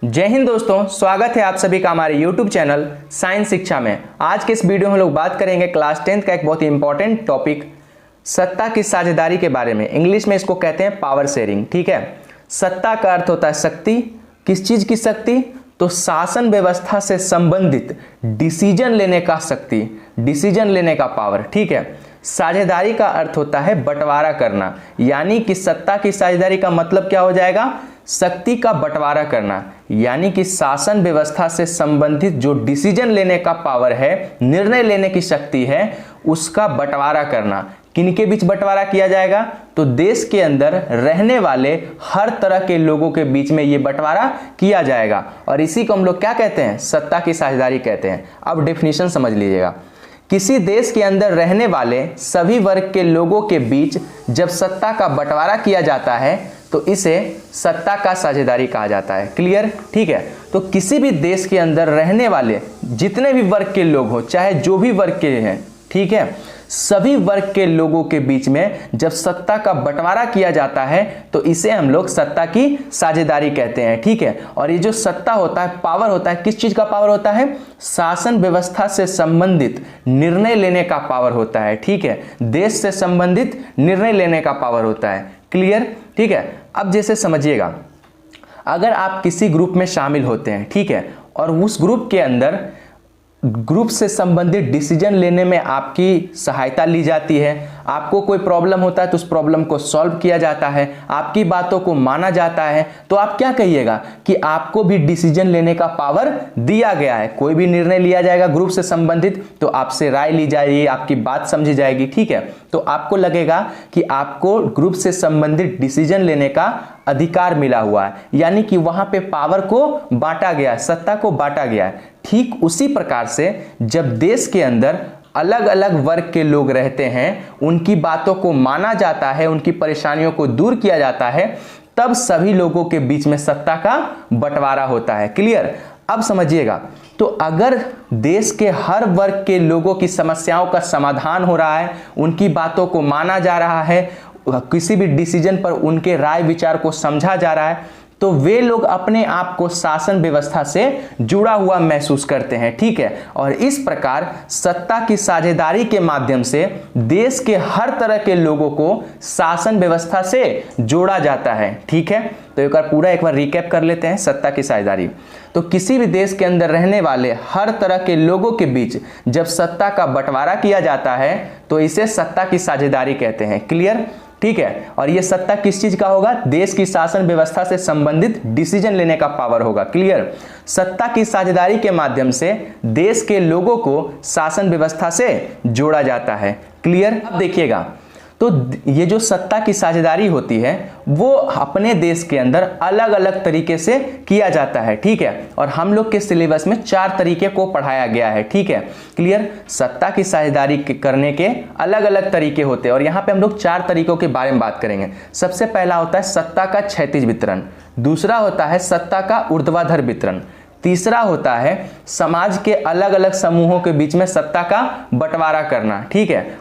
जय हिंद दोस्तों, स्वागत है आप सभी का हमारे YouTube चैनल साइंस शिक्षा में। आज के इस वीडियो में हम लोग बात करेंगे क्लास 10th का एक बहुत ही इंपॉर्टेंट टॉपिक सत्ता की साझेदारी के बारे में। इंग्लिश में इसको कहते हैं पावर शेयरिंग। ठीक है, सत्ता का अर्थ होता है शक्ति। किस चीज की शक्ति? तो शासन व्यवस्था से संबंधित डिसीजन लेने का शक्ति, डिसीजन लेने का पावर। ठीक है, साझेदारी का अर्थ होता है बंटवारा करना, यानी कि सत्ता की साझेदारी का मतलब क्या हो जाएगा? शक्ति का बंटवारा करना, यानी कि शासन व्यवस्था से संबंधित जो डिसीजन लेने का पावर है, निर्णय लेने की शक्ति है, उसका बंटवारा करना। किनके बीच बंटवारा किया जाएगा? तो देश के अंदर रहने वाले हर तरह के लोगों के बीच में यह बंटवारा किया जाएगा, और इसी को हम लोग क्या कहते हैं? सत्ता की साझेदारी कहते हैं। अब डेफिनेशन समझ लीजिएगा। किसी देश के अंदर रहने वाले सभी वर्ग के लोगों के बीच जब सत्ता का बंटवारा किया जाता है तो इसे सत्ता का साझेदारी कहा जाता है। क्लियर? ठीक है, तो किसी भी देश के अंदर रहने वाले जितने भी वर्ग के लोग हो, चाहे जो भी वर्ग के हैं, ठीक है, सभी वर्ग के लोगों के बीच में जब सत्ता का बंटवारा किया जाता है तो इसे हम लोग सत्ता की साझेदारी कहते हैं। ठीक है, और ये जो सत्ता होता है, पावर होता है, किस चीज का पावर होता है? शासन व्यवस्था से संबंधित निर्णय लेने का पावर होता है। ठीक है, देश से संबंधित निर्णय लेने का पावर होता है। क्लियर? ठीक है, अब जैसे समझिएगा, अगर आप किसी ग्रुप में शामिल होते हैं, ठीक है, और उस ग्रुप के अंदर ग्रुप से संबंधित डिसीजन लेने में आपकी सहायता ली जाती है, आपको कोई प्रॉब्लम होता है तो उस प्रॉब्लम को सॉल्व किया जाता है, आपकी बातों को माना जाता है, तो आप क्या कहिएगा कि आपको भी डिसीजन लेने का पावर दिया गया है। कोई भी निर्णय लिया जाएगा ग्रुप से संबंधित तो आपसे राय ली जाएगी, आपकी बात समझी जाएगी। ठीक है, तो आपको लगेगा कि आपको ग्रुप से संबंधित डिसीजन लेने का अधिकार मिला हुआ है, यानी कि वहां पे पावर को बांटा गया है, सत्ता को बांटा गया है। ठीक उसी प्रकार से जब देश के अंदर अलग अलग वर्ग के लोग रहते हैं, उनकी बातों को माना जाता है, उनकी परेशानियों को दूर किया जाता है, तब सभी लोगों के बीच में सत्ता का बंटवारा होता है। क्लियर? अब समझिएगा, तो अगर देश के हर वर्ग के लोगों की समस्याओं का समाधान हो रहा है, उनकी बातों को माना जा रहा है, किसी भी डिसीजन पर उनके राय विचार को समझा जा रहा है, तो वे लोग अपने आप को शासन व्यवस्था से जुड़ा हुआ महसूस करते हैं। ठीक है, और इस प्रकार सत्ता की साझेदारी के माध्यम से देश के हर तरह के लोगों को शासन व्यवस्था से जोड़ा जाता है। ठीक है, तो एक बार रिकैप कर लेते हैं सत्ता की साझेदारी। तो किसी भी देश के अंदर रहने वाले हर तरह के लोगों के बीच जब सत्ता का बंटवारा किया जाता है तो इसे सत्ता की साझेदारी कहते हैं। क्लियर? ठीक है, और ये सत्ता किस चीज का होगा? देश की शासन व्यवस्था से संबंधित डिसीजन लेने का पावर होगा। क्लियर? सत्ता की साझेदारी के माध्यम से देश के लोगों को शासन व्यवस्था से जोड़ा जाता है। क्लियर? अब देखिएगा, तो ये जो सत्ता की साझेदारी होती है वो अपने देश के अंदर अलग अलग तरीके से किया जाता है। ठीक है, और हम लोग के सिलेबस में 4 तरीके को पढ़ाया गया है। ठीक है, क्लियर? सत्ता की साझेदारी करने के अलग अलग तरीके होते हैं, और यहाँ पे हम लोग 4 तरीकों के बारे में बात करेंगे। सबसे पहला होता है सत्ता का क्षैतिज वितरण, दूसरा होता है सत्ता का ऊर्ध्वाधर वितरण, तीसरा होता है समाज के अलग अलग समूहों के बीच में सत्ता का बंटवारा करना। ठीक है,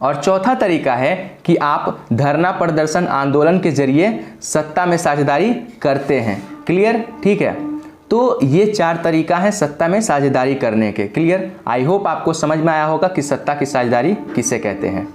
और चौथा तरीका है कि आप धरना प्रदर्शन आंदोलन के जरिए सत्ता में साझेदारी करते हैं। क्लियर? ठीक है, तो ये 4 तरीका है सत्ता में साझेदारी करने के। क्लियर? आई होप आपको समझ में आया होगा कि सत्ता की साझेदारी किसे कहते हैं।